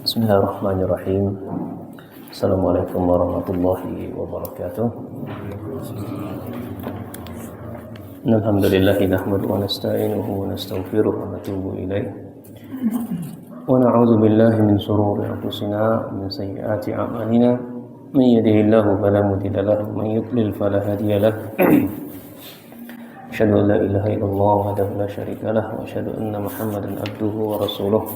Bismillahirrahmanirrahim. Assalamualaikum warahmatullahi wabarakatuh. Alhamdulillah nahmaduhu wa nasta'inuhu wa nastaghfiruh wa natubu ilaih. Wa na'udzu billahi min shururi anfusina wa min sayyiati a'malina. Man yahdihillahu fala mudilla lahu wa man yudlil fala hadiya lahu. Asyhadu an la ilaha illallah wahdahu la syarika lahu wa asyhadu anna Muhammadan abduhu wa rasuluh.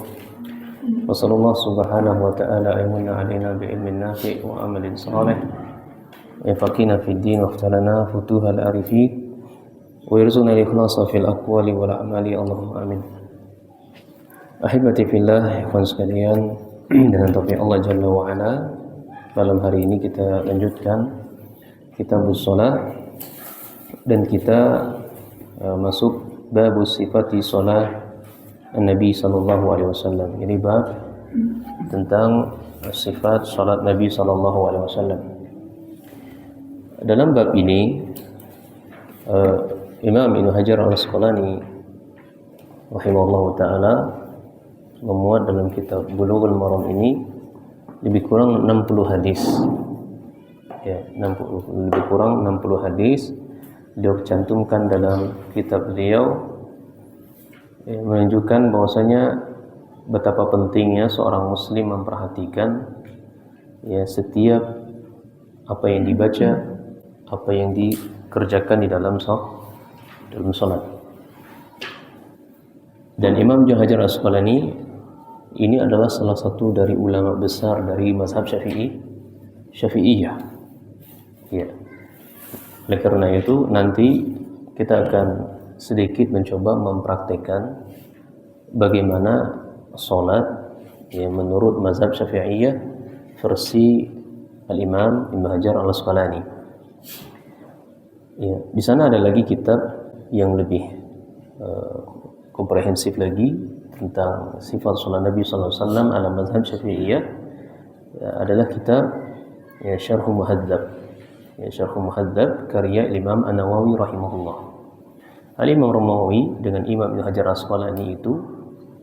Wa sallallahu subhanahu wa ta'ala aymunna alaina bi'ilmin nafi' wa amalin salih wa yafaqina fid din wa aftalana futuhal arifi wa yarzuqna al-ikhlasa fil aqwali wal a'mali Allahumma amin. Ahibati fillah, ikhwan sekalian, dengan taufik Allah Jalla wa Ala, malam hari ini kita lanjutkan Kitabus Shalah dan kita masuk babus sifati shalah Nabi sallallahu alaihi wasallam. Ini bab tentang sifat salat Nabi sallallahu alaihi wasallam. Dalam bab ini Imam Ibnu Hajar Al-Asqalani rahimahullahu taala memuat dalam kitab Bulughul Maram ini lebih kurang 60 hadis. Ya, lebih kurang 60 hadis dia cantumkan dalam kitab beliau, menunjukkan bahwasanya betapa pentingnya seorang muslim memperhatikan setiap apa yang dibaca, apa yang dikerjakan di dalam salat. Dan Imam Ibnu Hajar Al-Asqalani ini adalah salah satu dari ulama besar dari mazhab Syafi'iyah. Ya. Oleh karena itu nanti kita akan sedikit mencoba mempraktekkan bagaimana salat menurut mazhab Syafi'iyah versi Al-Imam Ibnu Hajar Al-Asqalani. Ya, di sana ada lagi kitab yang lebih komprehensif lagi tentang sifat salat Nabi sallallahu alaihi wasallam ala mazhab Syafi'iyah, adalah kitab Syarh Muhadzab. Syarh Muhadzab karya Imam An-Nawawi rahimahullah. Al-Imam Nawawi dengan Imam Ibnu Hajar Asqalani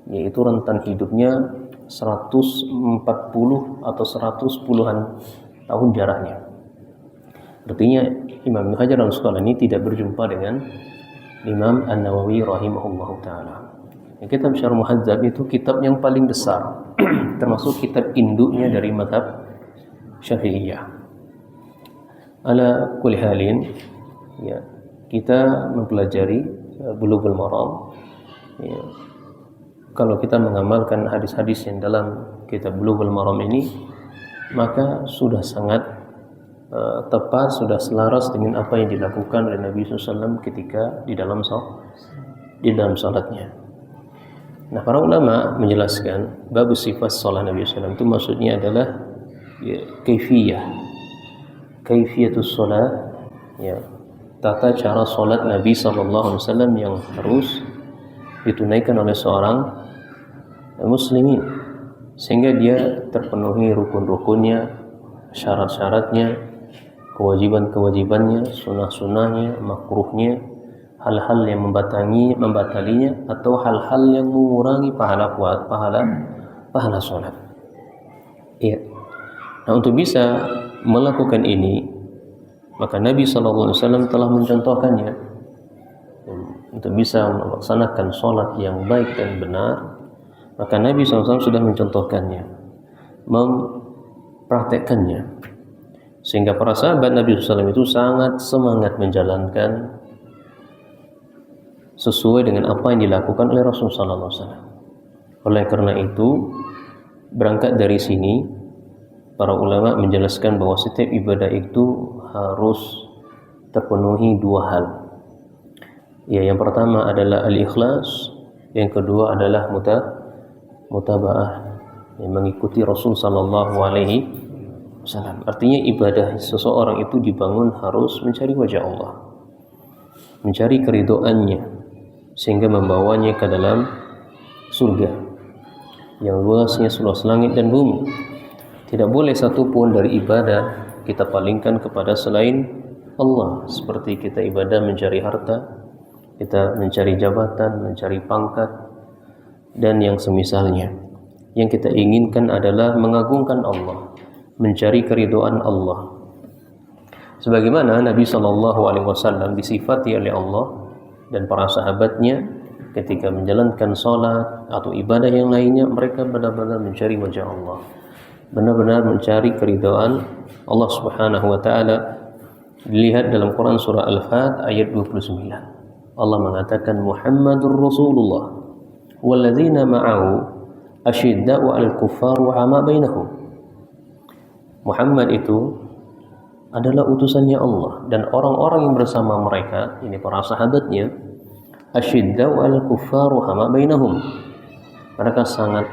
yaitu rentan hidupnya 140 atau 110-an tahun jaraknya. Artinya Imam Ibnu Hajar Asqalani tidak berjumpa dengan Imam An-Nawawi rahimahullah taala. Kitab Syarh Muhadzab itu kitab yang paling besar termasuk kitab induknya dari mazhab Syafi'iyah. Ala kulli halin, kita mempelajari Bulughul Maram. Kalau kita mengamalkan hadis-hadis yang dalam kitab Bulughul Maram ini, maka sudah sangat tepat, sudah selaras dengan apa yang dilakukan oleh Nabi SAW ketika di dalam salatnya. Nah, para ulama menjelaskan bab sifat salat Nabi SAW itu maksudnya adalah kaifiyatus salat, tata cara salat Nabi sallallahu alaihi wasallam yang harus ditunaikan oleh seorang muslimin sehingga dia terpenuhi rukun-rukunnya, syarat-syaratnya, kewajiban-kewajibannya, sunnah-sunnahnya, makruhnya, hal-hal yang membatalinya atau hal-hal yang mengurangi pahala salat. Iya. Nah, untuk bisa melakukan ini, maka Nabi SAW telah mencontohkannya. Untuk bisa melaksanakan sholat yang baik dan benar, maka Nabi SAW sudah mencontohkannya, mempraktekkannya, sehingga para sahabat Nabi SAW itu sangat semangat menjalankan sesuai dengan apa yang dilakukan oleh Rasulullah SAW. Oleh karena itu, berangkat dari sini para ulama menjelaskan bahwa setiap ibadah itu harus terpenuhi dua hal. Yang pertama adalah al-ikhlas, yang kedua adalah mutaba'ah, mengikuti Rasul sallallahu alaihi wasallam. Artinya ibadah seseorang itu dibangun harus mencari wajah Allah, mencari keridhoannya, sehingga membawanya ke dalam surga yang luasnya seluas langit dan bumi. Tidak boleh satu pun dari ibadah kita palingkan kepada selain Allah, seperti kita ibadah mencari harta, kita mencari jabatan, mencari pangkat, dan yang semisalnya. yang kita inginkan adalah mengagungkan Allah, mencari keridhaan Allah. Sebagaimana Nabi Shallallahu Alaihi Wasallam disifati oleh Allah dan para sahabatnya ketika menjalankan sholat atau ibadah yang lainnya, mereka benar-benar mencari wajah Allah, benar-benar mencari keridhaan Allah Subhanahu Wa Taala. Dilihat dalam Quran surah Al-Fat ayat 29, Allah mengatakan Muhammadur Rasulullah walladzina ma'ahu asyidda'u 'alal kuffar ruhama bainahum. Muhammad itu adalah utusannya Allah dan orang-orang yang bersama mereka, ini para sahabatnya, asyidda'u 'alal kuffar ruhama bainahum. Mereka sangat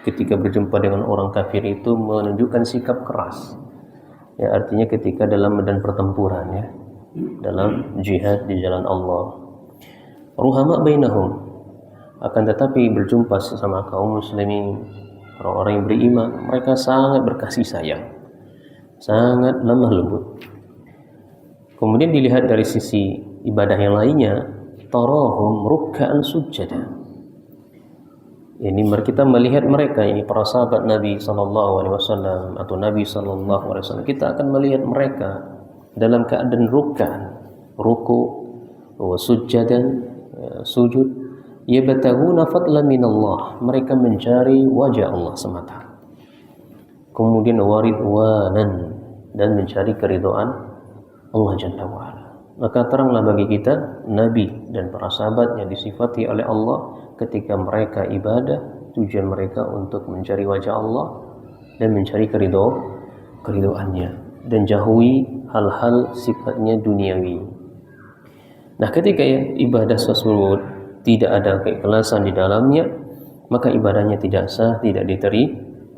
ketika berjumpa dengan orang kafir itu menunjukkan sikap keras. Ya, artinya ketika dalam medan pertempuran, ya, dalam jihad di jalan Allah. Ruhama bainahum, akan tetapi berjumpa sesama kaum muslimin, orang-orang yang beriman, mereka sangat berkasih sayang, sangat lemah lembut. Kemudian dilihat dari sisi ibadah yang lainnya, tarahum ruk'an sujada. Ini kita melihat mereka, ini para sahabat Nabi Sallallahu Alaihi Wasallam atau Nabi Sallallahu Alaihi Wasallam, kita akan melihat mereka dalam keadaan ruk'an, ruku, wa sujadan, sujud, yabtaghuna fadlan minallah, mereka mencari wajah Allah semata. Kemudian waridwanan, dan mencari keridhaan Allah Jalla wa Ala. Maka teranglah bagi kita Nabi dan para sahabat yang disifati oleh Allah ketika mereka ibadah, tujuan mereka untuk mencari wajah Allah dan mencari keridhaannya, dan jauhi hal-hal sifatnya duniawi. Nah, ketika ibadah tersebut tidak ada keikhlasan di dalamnya, maka ibadahnya tidak sah, tidak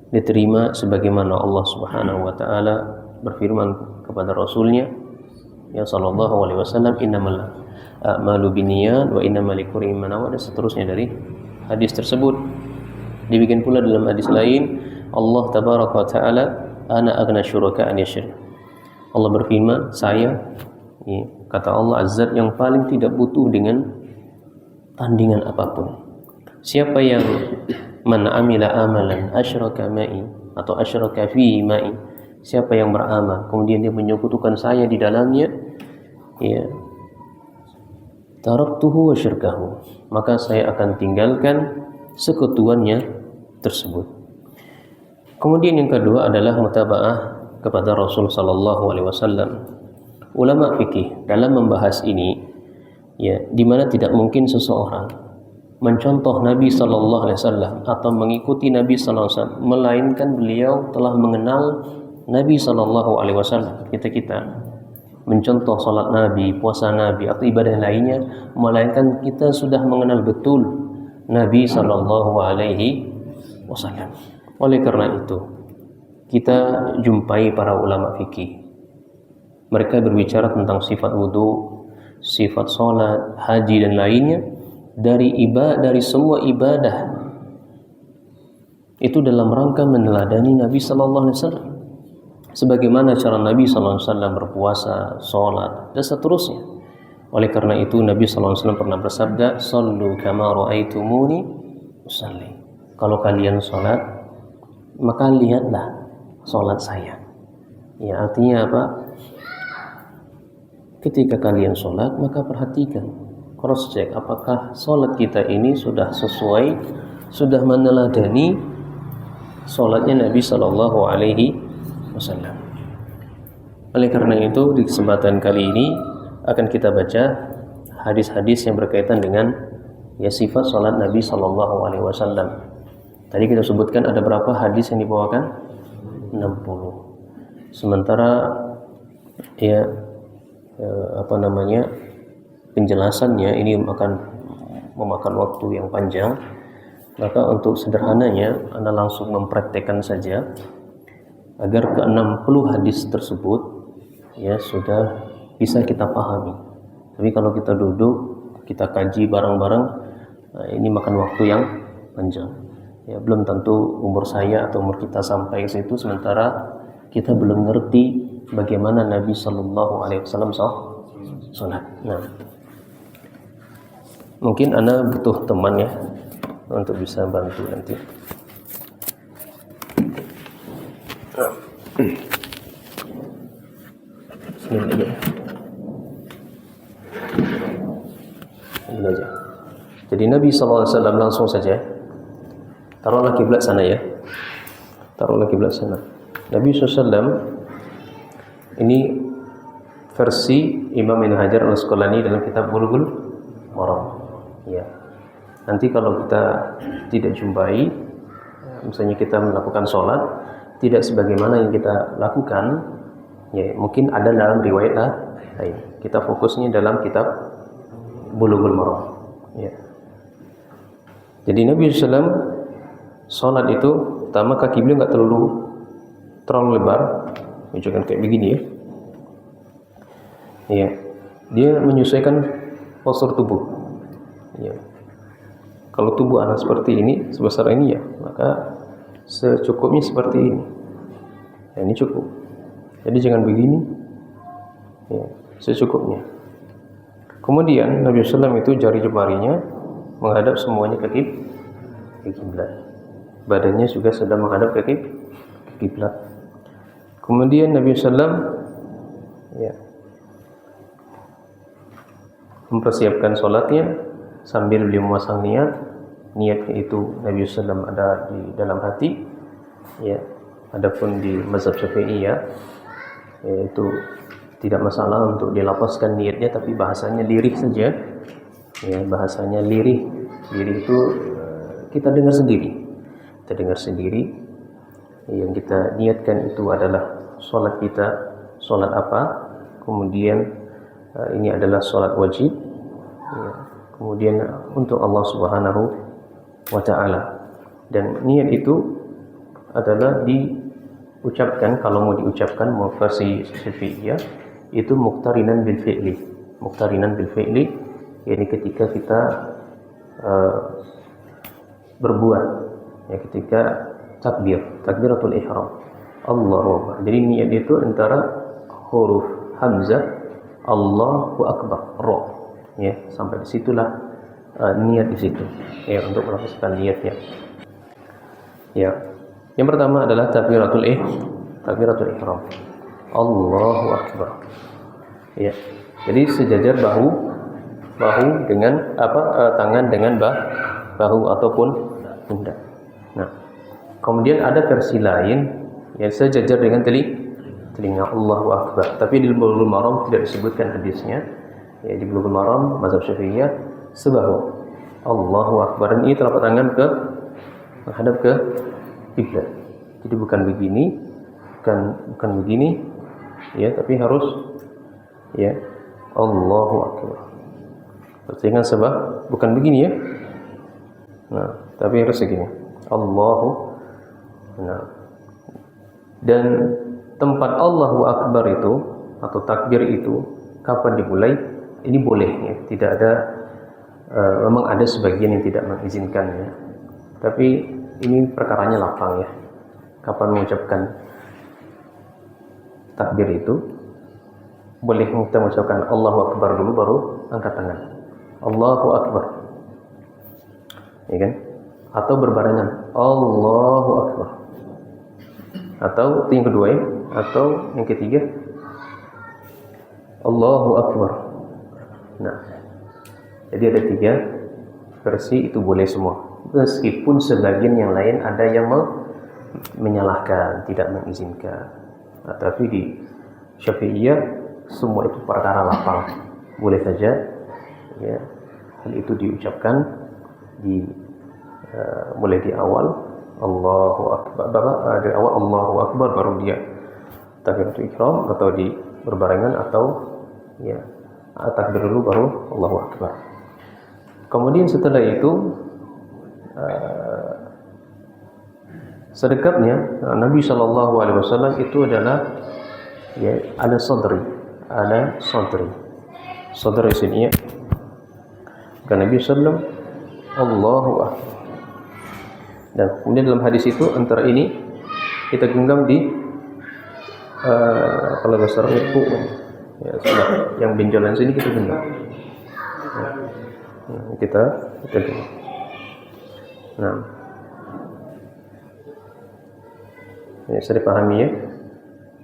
diterima sebagaimana Allah Subhanahu wa taala berfirman kepada Rasulnya, ya sallallahu alaihi wasallam, innamal a'malu binniyat wa innamal likulli imrin ma nawa, dan seterusnya dari hadis tersebut. Demikian pula dalam hadis lain, Allah tabaraka wa taala, ana aghna syuraka an yasyrik. Allah berfirman, saya, kata Allah, azat yang paling tidak butuh dengan tandingan apapun. Siapa yang man amila amalan asyraka ma'i atau asyraka fi ma'i, siapa yang beramal kemudian dia menyekutukan saya di dalamnya, ya, taraktuhu wa syirkahu, maka saya akan tinggalkan sekutuannya tersebut. Kemudian yang kedua adalah mutaba'ah kepada Rasul sallallahu alaihi wasallam. Ulama fikih dalam membahas ini, ya, di mana tidak mungkin seseorang mencontoh Nabi sallallahu alaihi wasallam atau mengikuti Nabi sallallahu alaihi wasallam melainkan beliau telah mengenal Nabi sallallahu alaihi wasallam. Kita mencontoh salat Nabi, puasa Nabi atau ibadah lainnya, melainkan kita sudah mengenal betul Nabi sallallahu alaihi wasallam. Oleh karena itu, kita jumpai para ulama fikih, mereka berbicara tentang sifat wudu, sifat sholat, haji dan lainnya, dari semua ibadah itu dalam rangka meneladani Nabi Sallallahu Alaihi Wasallam, sebagaimana cara Nabi Sallallahu Alaihi Wasallam berpuasa, sholat dan seterusnya. Oleh karena itu Nabi Sallallahu Alaihi Wasallam pernah bersabda, "Sallu kama ra'aitumuni usalli." Kalau kalian sholat, maka lihatlah sholat saya. Ya, artinya apa? Ketika kalian sholat, maka perhatikan, cross check, apakah sholat kita ini sudah sesuai, sudah meneladani sholatnya Nabi Sallallahu Alaihi Wasallam. Oleh karena itu, di kesempatan kali ini akan kita baca hadis-hadis yang berkaitan dengan, ya, sifat sholat Nabi Sallallahu Alaihi Wasallam. Tadi kita sebutkan ada berapa hadis yang dibawakan? 60. Sementara, ya, penjelasannya ini akan memakan waktu yang panjang, maka untuk sederhananya Anda langsung mempraktekkan saja agar ke-60 hadis tersebut, ya, sudah bisa kita pahami. Tapi kalau kita duduk, kita kaji bareng-bareng, ini makan waktu yang panjang. Ya, belum tentu umur saya atau umur kita sampai ke situ sementara kita belum ngerti bagaimana Nabi Sallallahu Alaihi Wasallam sholat. Nah, mungkin Anda butuh teman, ya, untuk bisa bantu nanti. Bismillah. Ini aja. Jadi Nabi SAW langsung saja taruhlah kiblat sana ya. Taruhlah kiblat sana. Nabi SAW ini versi Imam Ibnu Hajar Al-Asqalani dalam kitab Bulughul Maram. Ya. Nanti kalau kita tidak jumpai, misalnya kita melakukan sholat tidak sebagaimana yang kita lakukan, ya mungkin ada dalam riwayat lain. Kita fokusnya dalam kitab Bulughul Maram. Ya. Jadi Nabi SAW sholat itu pertama kaki beliau nggak terlalu lebar, jangan kayak begini ya. Ya, dia menyesuaikan postur tubuh. Ya. Kalau tubuh anak seperti ini, sebesar ini ya, maka secukupnya seperti ini. Ya, ini cukup. Jadi jangan begini. Ya, secukupnya. Kemudian Nabi SAW itu jari jemarinya menghadap semuanya ke kiblat. Badannya juga sedang menghadap ke kiblat. Kemudian Nabi SAW ya, mempersiapkan sholatnya sambil beliau memasang niatnya itu Nabi SAW ada di dalam hati ya. Adapun di mazhab Syafi'i ya, yaitu tidak masalah untuk dilapaskan niatnya, tapi bahasanya lirih saja ya, bahasanya lirih itu kita dengar sendiri yang kita niatkan itu adalah sholat kita, sholat apa, kemudian ini adalah sholat wajib ya. Kemudian untuk Allah Subhanahu wa Ta'ala, dan niat itu adalah diucapkan, kalau mau diucapkan mau versi Syafi'iyah itu muqtarinan bil fi'li, yakni ketika kita berbuat ya, ketika takbiratul ihram Allahu Akbar. Jadi niat itu antara huruf hamzah Allahu Akbar ra ya, sampai disitulah niat di situ ya, untuk melafazkan niatnya ya. Yang pertama adalah takbiratul ihram Allahu Akbar ya. Jadi sejajar bahu dengan tangan dengan bahu ataupun pundak. Nah, kemudian ada versi lain yang sejajar dengan telinga Allahu Akbar. Tapi di Bulughul Maram tidak disebutkan hadisnya. Ya, di Bulughul Maram mazhab Syafi'iyah sebahu Allahu Akbar, ini telapak tangan menghadap ke kiblat. Jadi bukan begini ya, tapi harus ya Allahu Akbar. Dengan sebab bukan begini ya. Nah, tapi harus segini. Allahu. Nah. Dan tempat Allahu Akbar itu atau takbir itu kapan dimulai? Ini boleh ya. Tidak ada memang ada sebagian yang tidak mengizinkannya. Tapi ini perkaranya lapang ya. Kapan mengucapkan takbir itu? Boleh kita mengucapkan Allahu Akbar dulu baru angkat tangan. Allahu Akbar. Ya kan? Atau berbarengan Allahu Akbar. Atau yang kedua ya, atau yang ketiga Allahu Akbar. Nah, jadi ada 3 versi, itu boleh semua. Meskipun sebagian yang lain ada yang menyalahkan, tidak mengizinkan. Nah, tapi di Syafi'iyah semua itu perkara lapang, boleh saja ya, hal itu diucapkan mulai di awal Allahu Akbar, dari awal Allahu Akbar baru dia takbiratul ihram, atau di berbarengan, atau ya takbir dulu baru Allahu Akbar. Kemudian setelah itu sedekatnya Nabi SAW itu adalah ya ala sadri sini ya. Karena Nabi SAW Allahu Akbar. Dan kemudian dalam hadis itu antara ini kita genggam di kalau besar itu ya, yang benjolan sini kita genggam. Ya, kita genggam. Nah, ini bisa dipahami ya.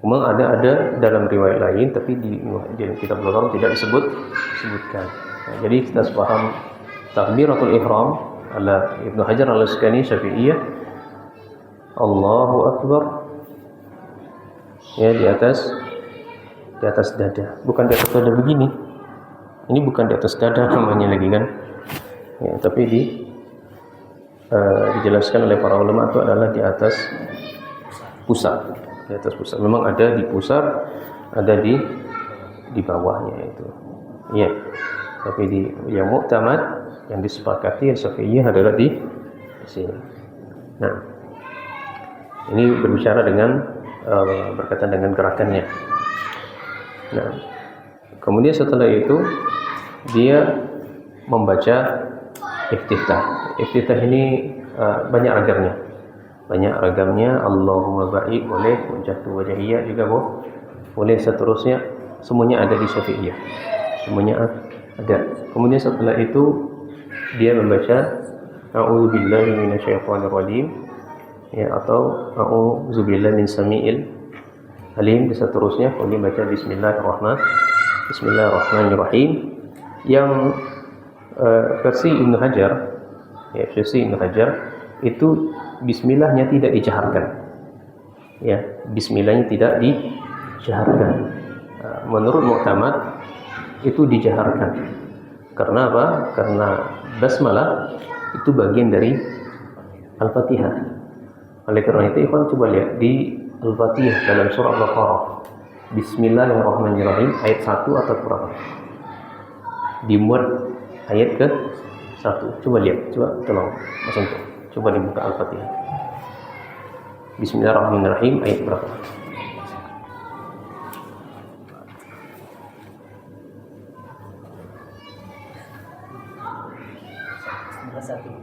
Memang ada dalam riwayat lain, tapi di kitab Bulughul Maram tidak disebutkan. Nah, jadi kita sepaham takbiratul ihram ala Ibnu Hajar al-Asqalani Syafi'iyah, Allahu Akbar, ya di atas dada, bukan di atas dada begini. Ini bukan di atas dada namanya lagi kan, ya, tapi dijelaskan oleh para ulama itu adalah di atas pusat, memang ada di pusat, ada di bawahnya itu, ya. Tapi yang muktamad, yang disepakati Syafi'iyah adalah di sini. Nah, ini berbicara berkaitan dengan gerakannya. Nah, kemudian setelah itu dia membaca iftitah. Iftitah ini banyak ragamnya. Allahumma baik boleh, wajhatu wajhiyya juga boleh, seterusnya semuanya ada di Syafi'iyah. Semuanya ada. Kemudian setelah itu dia membaca a'udzubillahi minasyaitonir rajim, ya, atau a'udzubillahi min samiil alim, dan seterusnya. Kemudian baca Bismillahirrahmanirrahim. Yang versi Ibnu Hajar itu bismillahnya tidak dijaharkan, ya, bismillahnya tidak dijaharkan. Menurut muktamad itu dijaharkan. Karena apa? Karena basmalah itu bagian dari Al-Fatihah. Oleh karena itu, ikhwan coba lihat di Al-Fatihah dalam surah Al-Baqarah, Bismillahirrahmanirrahim, ayat 1 atau berapa? Dimuat ayat ke 1. Coba lihat, tolong Mas Anto, coba dibuka Al-Fatihah. Bismillahirrahmanirrahim, ayat berapa?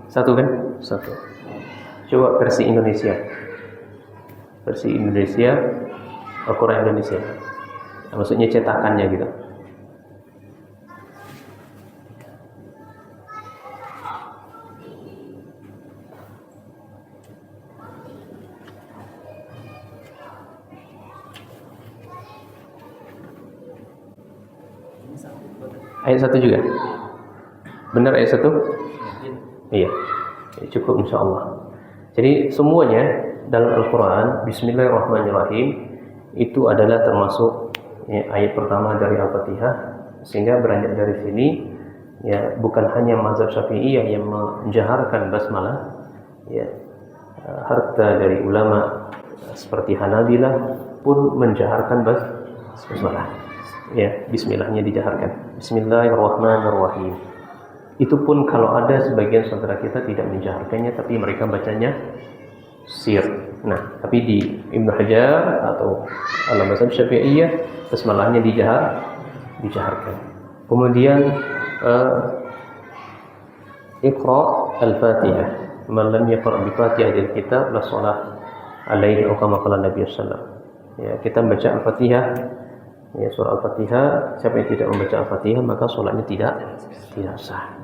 Satu kan? Satu. Coba versi Indonesia. Al-Quran Indonesia. Maksudnya cetakannya gitu. Ayat 1 juga. Benar ayat 1? Iya, cukup insya Allah. Jadi semuanya dalam Al-Quran, Bismillahirrahmanirrahim, itu adalah termasuk, ya, ayat pertama dari Al-Fatihah. Sehingga beranjak dari sini, ya, bukan hanya mazhab Syafi'iyah yang menjaharkan basmalah, ya, harta dari ulama seperti Hanabilah pun menjaharkan basmalah, ya, bismillahnya dijaharkan, Bismillahirrahmanirrahim. Itu pun kalau ada sebagian saudara kita tidak menjaharkannya, tapi mereka bacanya sir. Nah, tapi di Ibnu Hajar atau al-mazhab Syafi'iyah, basmalahnya dijaharkan. Kemudian Iqra al-Fatihah, man lam yaqra bi Fatihatil kitab la shalah alaihi, atau kama qala Nabi sallallahu alaihi wasallam. Ya, kita membaca Al-Fatihah, ya, surah Al-Fatihah, siapa yang tidak membaca Al-Fatihah maka salatnya tidak sah.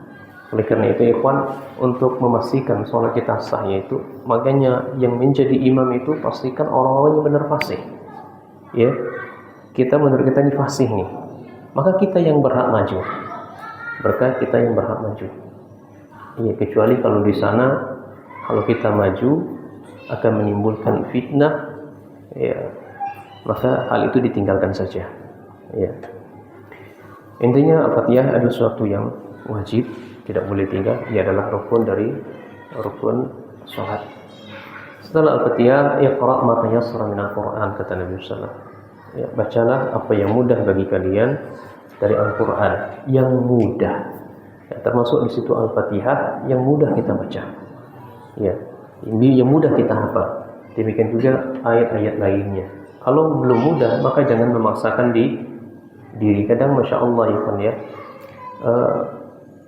Oleh karena itu, ikhwan, untuk memastikan sholat kita sah, yaitu makanya yang menjadi imam itu pastikan orang-orangnya benar fasih, ya. Menurut kita ini fasih nih, maka kita yang berhak maju, ya, kecuali kalau di sana, kalau kita maju akan menimbulkan fitnah, ya, maka hal itu ditinggalkan saja, ya. Intinya Al-Fatihah adalah sesuatu yang wajib, tidak boleh tinggal. Ia adalah rukun dari rukun sholat. Setelah Al-Fatihah, Iqra' ma tayassara minal Qur'an, kata Nabi sallallahu alaihi wasallam. Ya, bacalah apa yang mudah bagi kalian dari Al-Qur'an, yang mudah. Ya, termasuk di situ Al-Fatihah yang mudah kita baca. Ya, ini yang mudah kita hafal. Demikian juga ayat-ayat lainnya. Kalau belum mudah, maka jangan memaksakan diri. Kadang Masya Allah, ya,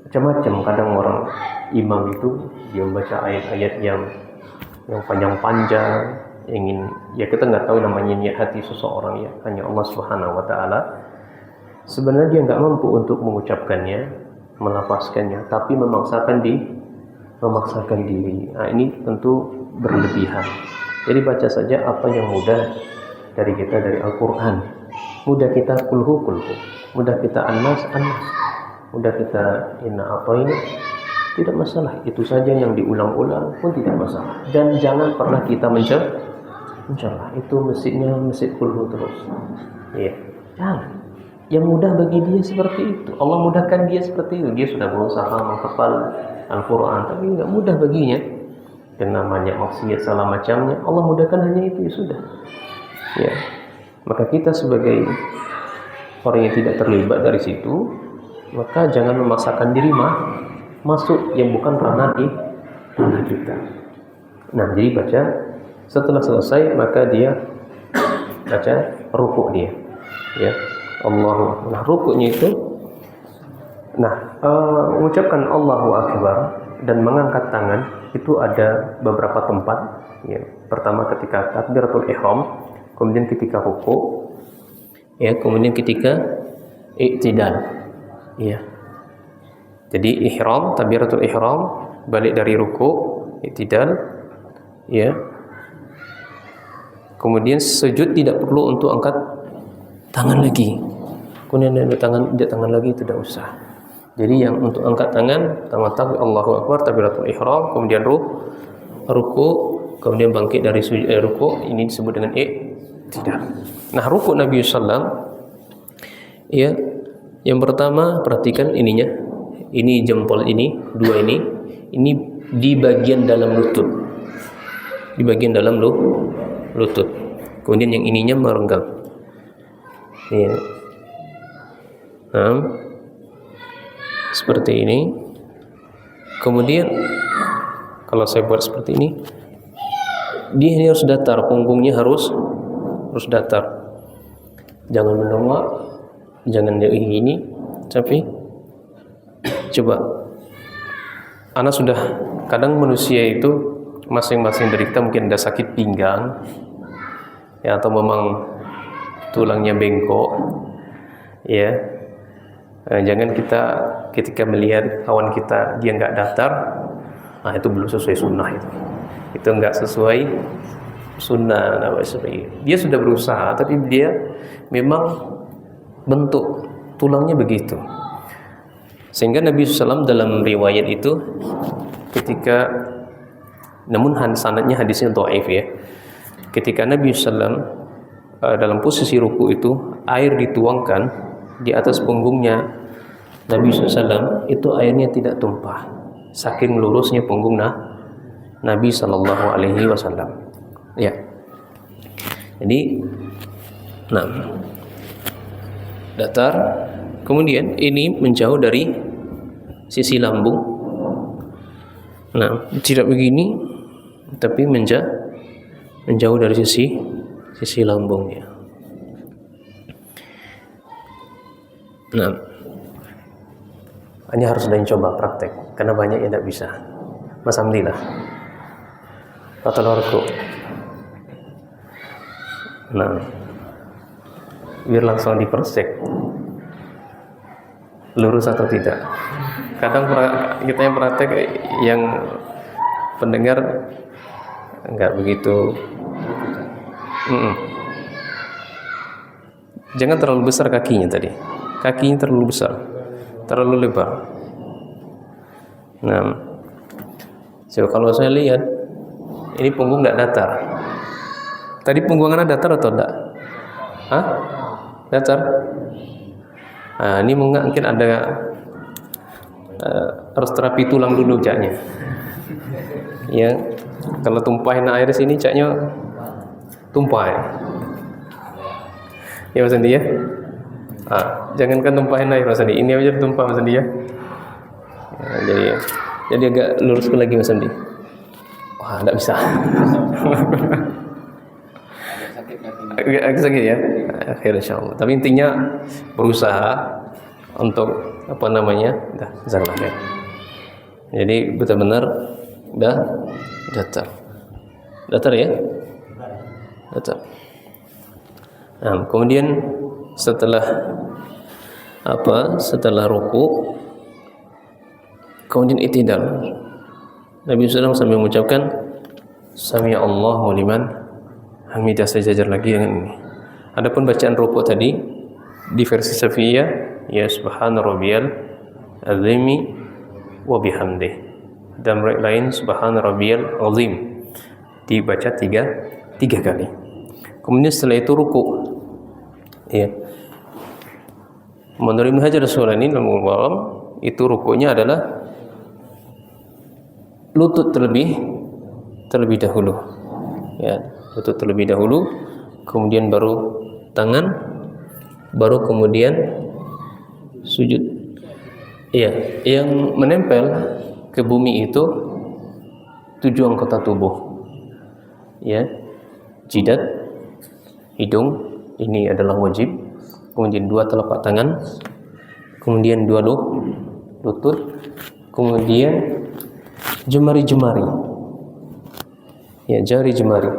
macam-macam. Kadang orang imam itu dia membaca ayat-ayat yang panjang-panjang, ya kita nggak tahu namanya niat hati seseorang, ya, hanya Allah Subhanahu wa taala. Sebenarnya dia nggak mampu untuk mengucapkannya, melafazkannya, tapi memaksakan memaksakan diri. Nah, ini tentu berlebihan. Jadi baca saja apa yang mudah dari kita dari Al-Quran. Mudah kita kulhu, mudah kita anas, mudah kita apa ini, tidak masalah. Itu saja yang diulang-ulang pun tidak masalah. Dan jangan pernah kita mencela. Itu masjidnya masjid kulhu terus. Iya. Jangan. Yang mudah bagi dia seperti itu. Allah mudahkan dia seperti itu. Dia sudah berusaha menghafal Al-Quran, tapi nggak mudah baginya. Dan namanya maksiat segala macamnya, Allah mudahkan hanya itu, ya sudah. Ya. Maka kita sebagai orang yang tidak terlibat dari situ, maka jangan memaksakan diri masuk yang bukan ranah kita. Nah, jadi baca, setelah selesai maka dia baca rukuk dia. Ya. Allahu Akbar. Nah, rukuknya itu mengucapkan Allahu Akbar dan mengangkat tangan itu ada beberapa tempat. Ya. Pertama ketika takbiratul ihram, kemudian ketika rukuk, ya, kemudian ketika i'tidal. Ya. Jadi ihram, takbiratul ihram, balik dari rukuk, i'tidal, ya. Kemudian sujud tidak perlu untuk angkat tangan lagi. Kemudian ada tangan lagi tidak usah. Jadi yang untuk angkat tangan, pertama takbir Allahu Akbar, takbiratul ihram, kemudian ruku, kemudian bangkit dari ruku, ini disebut dengan i'tidal. Nah, ruku Nabi sallam, ya, yang pertama perhatikan ininya. Ini jempol ini, dua ini di bagian dalam lutut. Di bagian dalam lutut. Kemudian yang ininya merenggang. Ya. Nah, seperti ini. Kemudian kalau saya buat seperti ini, dia harus datar, punggungnya harus datar. Jangan mendongak, jangan ini, tapi coba. Anak sudah, kadang manusia itu masing-masing dari kita mungkin ada sakit pinggang, ya, atau memang tulangnya bengkok, ya. Jangan kita ketika melihat kawan kita dia nggak datar, nah itu belum sesuai sunnah itu nggak sesuai sunnah. Dia sudah berusaha, tapi dia memang bentuk tulangnya begitu. Sehingga Nabi SAW dalam riwayat itu ketika, namun sanadnya hadisnya dhaif, ya. Ketika Nabi SAW dalam posisi ruku itu, air dituangkan di atas punggungnya Nabi SAW, itu airnya tidak tumpah, saking lurusnya punggung Nabi SAW. Ya. Jadi, datar. Kemudian ini menjauh dari sisi lambung. Nah, tidak begini, tapi menjauh dari sisi lambungnya. Nah, ini harus ada yang coba praktek, karena banyak yang tidak bisa. Mas Hamdi lah, atau nah, biar langsung dipersek lurus atau tidak. Kadang kita yang praktek, yang pendengar enggak begitu. Jangan terlalu besar kakinya tadi. Kakinya terlalu besar, terlalu lebar. Nah, so, kalau saya lihat ini punggung tidak datar. Tadi punggung Anda datar atau tidak? Hah? Datar? Nah, ini mungkin ada harus terapi tulang dulu caknya. Ya, kalau tumpahin air sini caknya tumpah. Ya Mas Andi ya. Jangankan tumpahin air Mas Andi, ini aja tumpah Mas Andi ya. Jadi agak luruskan lagi Mas Andi. Wah, enggak bisa. Agak sakit ya. Akhir insyaallah. Tapi intinya berusaha untuk jazakallah khair. Jadi benar-benar datar. Datar ya? Datar. Nah, kemudian setelah ruku, kemudian i'tidal. Nabi SAW sambil mengucapkan Sami Allahu liman hamidah, sejajar lagi dengan ini. Adapun bacaan rukuk tadi di versi Syafi'iyah, ya subhana rabbiyal azimi wa bihamdih, dan riwayat lain subhana rabbiyal azim, dibaca tiga kali. Kemudian setelah itu rukuk. Ya. Menurut Ibnu Hajar Al-Asqalani dalam Al-Qalam, itu rukuknya adalah lutut terlebih dahulu. Ya, lutut terlebih dahulu, kemudian baru tangan, baru kemudian sujud. Iya, yang menempel ke bumi itu 7 anggota tubuh. Ya, jidat, hidung, ini adalah wajib. Kemudian 2 telapak tangan, kemudian 2 lutut, kemudian jemari-jemari. Ya, jari jemari.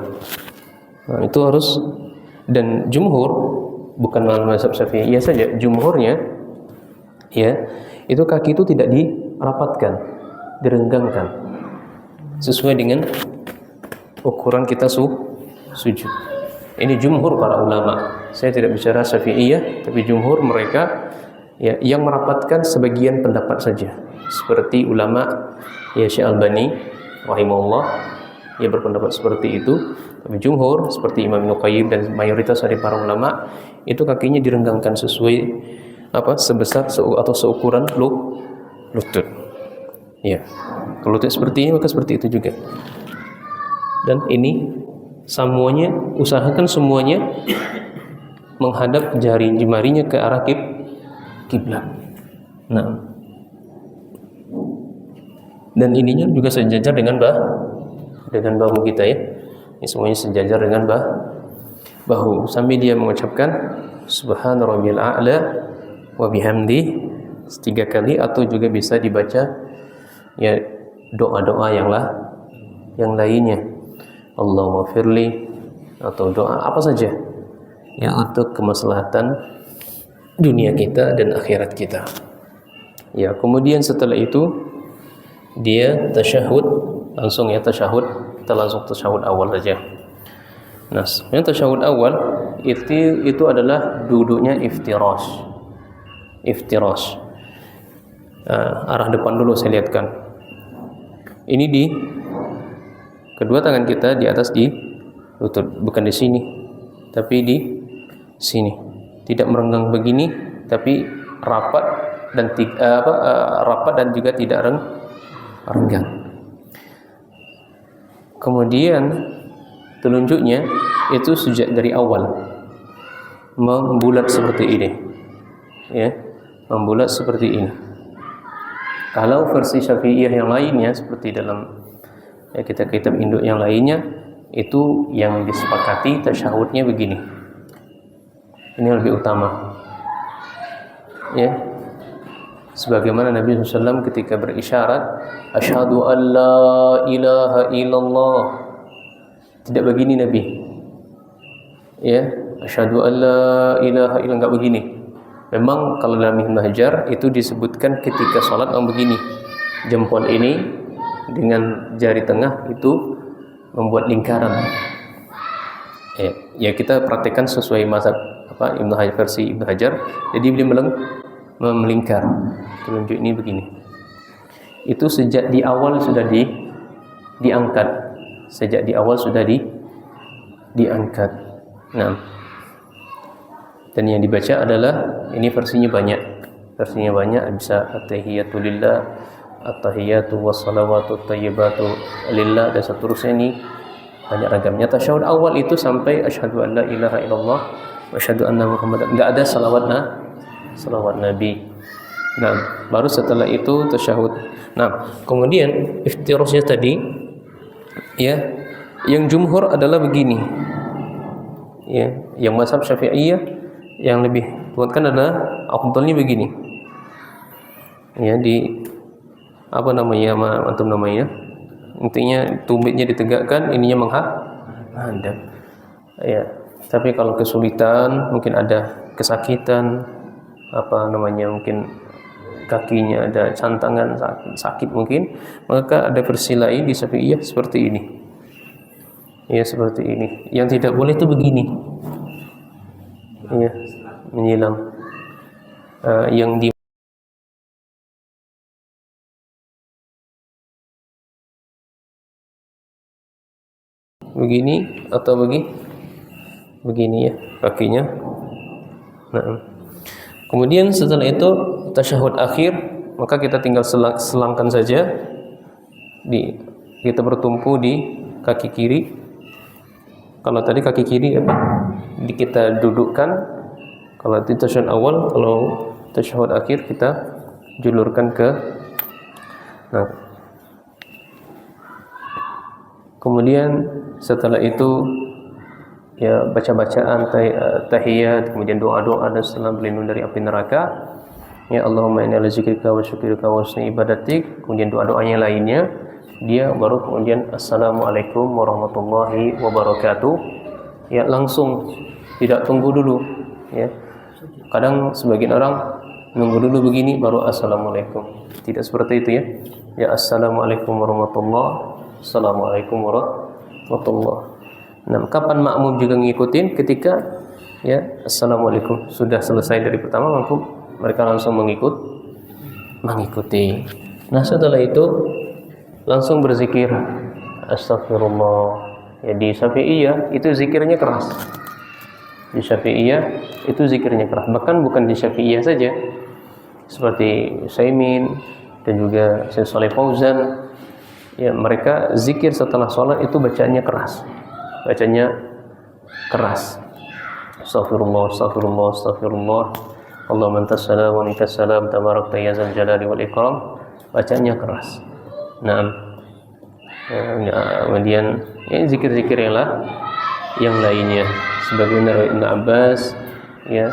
Nah, itu harus, dan jumhur, bukan mazhab Syafi'i, ya saja jumhurnya, ya, itu kaki itu tidak dirapatkan, direnggangkan sesuai dengan ukuran kita sujud. Ini jumhur para ulama. Saya tidak bicara Syafi'iyah, tapi jumhur mereka, ya, yang merapatkan sebagian pendapat saja. Seperti ulama, ya, Syekh Albani rahimahullah, ia berpendapat seperti itu. Tapi jumhur seperti Imam Ibnu Qayyim dan mayoritas dari para ulama itu kakinya direnggangkan sesuai sebesar atau seukuran lutut. Ya, kalau lutut seperti ini maka seperti itu juga. Dan ini semuanya, usahakan semuanya menghadap jari jemarinya ke arah kiblat. Nah, dan ininya juga sejajar dengan bahu kita, ya. Ini semuanya sejajar dengan bahu. Sambil dia mengucapkan Subhana rabbiyal a'la wa bihamdi 3 kali, atau juga bisa dibaca, ya, doa-doa yang lainnya. Allahumma firli, atau doa apa saja yang untuk kemaslahatan dunia kita dan akhirat kita. Ya, kemudian setelah itu dia tasyahud, langsung, ya, tasyahud, kita langsung tasyahud awal saja. Nah, sebenarnya tasyahud awal itu adalah duduknya iftirash. Arah depan dulu saya lihatkan. Ini di kedua tangan kita di atas di lutut, bukan di sini, tapi di sini. Tidak merenggang begini, tapi rapat dan juga tidak renggang. Kemudian telunjuknya itu sejak dari awal membulat seperti ini, ya, membulat seperti ini. Kalau versi Syafi'iyah yang lainnya, seperti dalam, ya, kitab induk yang lainnya, itu yang disepakati tasyahudnya begini. Ini lebih utama, ya. Sebagaimana Nabi SAW ketika berisyarat asyhadu an la ilaha illallah, tidak begini Nabi, ya, asyhadu an la ilaha illallah, enggak begini. Memang kalau dalam Ibnu Hajar itu disebutkan ketika sholat yang begini, jempol ini dengan jari tengah itu membuat lingkaran. Ya, kita praktekkan sesuai mazhab Ibnu Hajar, versi Ibnu Hajar. Jadi beliau melingkar. Telunjuk ini begini. Itu sejak di awal sudah diangkat. Sejak di awal sudah diangkat. Nah, dan yang dibaca adalah, ini versinya banyak. Bisa at-tahiyatu lillah, at-tahiyatu wassalawatu thayyibatu lillah, dan seterusnya. Ini banyak ragamnya. Tasyahud awal itu sampai asyhadu an la ilaha illallah wa asyhadu anna muhammadan, enggak ada salawat Nabi. Nah, baru setelah itu tasyahud. Nah, kemudian iftirasnya tadi, ya, yang jumhur adalah begini, ya, yang mazhab Syafi'iyah yang lebih kuatkan adalah afdalnya begini, ya, di apa namanya, antum namanya, intinya tumitnya ditegakkan, ininya menghadap, ya. Tapi kalau kesulitan, mungkin ada kesakitan, mungkin kakinya ada cantangan sakit mungkin, maka ada versi lain di Syafi'iyah seperti ini. Ya, seperti ini. Yang tidak boleh itu begini. Ya, menyilang. Yang di begini atau begini ya kakinya. Nah, kemudian setelah itu tasyahud akhir, maka kita tinggal selangkan saja kita bertumpu di kaki kiri. Kalau tadi kaki kiri apa? Kita dudukkan. Kalau itu tasyahud awal, kalau tasyahud akhir kita julurkan ke. Nah, kemudian setelah itu ya baca-bacaan tahiyat, kemudian doa-doa dan salam berlindung dari api neraka. Ya Allahumma inni ala zikrika wa syukrika wa husni ibadatik. Kemudian doa-doanya lainnya, dia baru kemudian assalamualaikum warahmatullahi wabarakatuh. Ya langsung, tidak tunggu dulu. Ya, kadang sebagian orang nunggu dulu begini baru assalamualaikum. Tidak seperti itu ya. Ya assalamualaikum warahmatullahi, assalamualaikum warahmatullahi. Nah, kapan makmum juga ngikutin? Ketika ya assalamualaikum sudah selesai dari pertama, mereka langsung mengikuti. Nah, setelah itu langsung berzikir astagfirullah. Ya, di Syafi'iyah itu zikirnya keras. Di Syafi'iyah itu zikirnya keras. Bahkan bukan di Syafi'iyah saja, seperti Utsaimin dan juga Syekh Shalih Fauzan, ya mereka zikir setelah sholat itu bacaannya keras. Astagfirullah, astagfirullah, astagfirullah. Allahumma antas salam wa minkas salam, tabarakta ya dzal jalali wal ikram. Bacanya keras. Nah, kemudian ya zikir-zikir yang lainnya. Sebagaimana dari Ibnu Abbas, ya,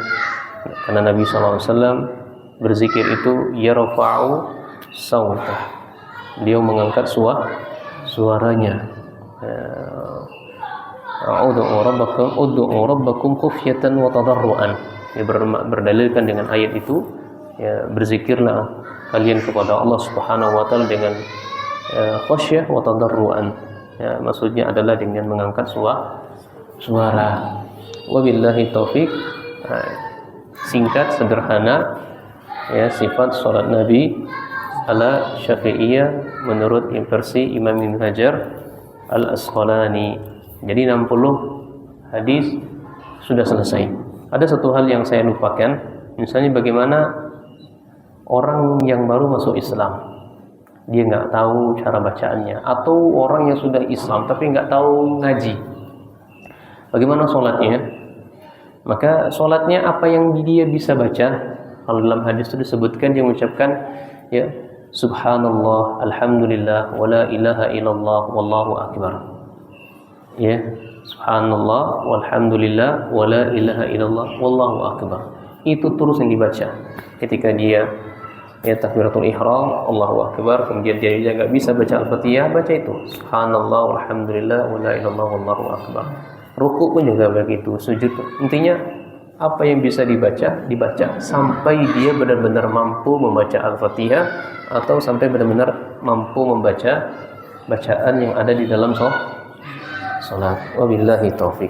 karena Nabi SAW berzikir itu yarfa'u sautah. Beliau mengangkat suaranya. Ud'u rabbakum khufyatan wa tadarruan. Ya, berdalilkan dengan ayat itu, ya, berzikirlah kalian kepada Allah Subhanahu wa taala dengan khasyah wa tadarruan. Ya, maksudnya adalah dengan mengangkat suara. Wabillahi taufik. Singkat, sederhana, ya, sifat salat Nabi ala Syafi'iyah menurut versi Imam Ibnu Hajar Al-Asqalani. Jadi 60 hadis sudah selesai. Ada satu hal yang saya lupakan, misalnya bagaimana orang yang baru masuk Islam, dia nggak tahu cara bacaannya, atau orang yang sudah Islam tapi nggak tahu ngaji, bagaimana sholatnya? Maka sholatnya apa yang dia bisa baca? Kalau dalam hadis itu disebutkan, dia mengucapkan ya subhanallah, alhamdulillah, wala ilaha illallah, wallahu akbar. Ya, subhanallah, walhamdulillah, wala ilaha illallah, wallahu akbar. Itu terus yang dibaca ketika dia ya takbiratul ihram, Allahu akbar, kemudian dia nggak bisa baca Al-Fatihah, baca itu subhanallah, walhamdulillah, wala ilaha illallah, wallahu akbar. Ruku pun juga begitu, sujud. Intinya apa yang bisa dibaca sampai dia benar-benar mampu membaca Al-Fatihah, atau sampai benar-benar mampu membaca bacaan yang ada di dalam salat. Wabillahi taufik.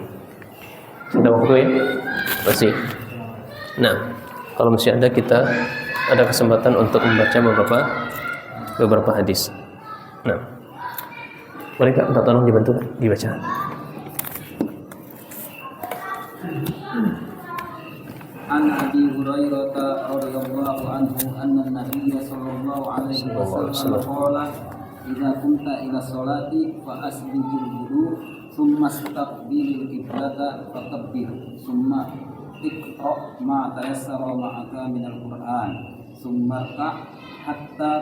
Sudah waktu ya? Masih. Nah, kalau masih ada, kita ada kesempatan untuk membaca beberapa hadis. Nah, mereka minta tolong dibantu dibaca. An Abi Hurairah radhiyallahu anhu anna Nabiyya sallallahu alaihi wasallam qala idza kunta ila sholati fa asbiqil wudu thumma istaqbilil qiblata fakabbir thumma iqra ma tayassara ma'aka minal Qur'an thumma hatta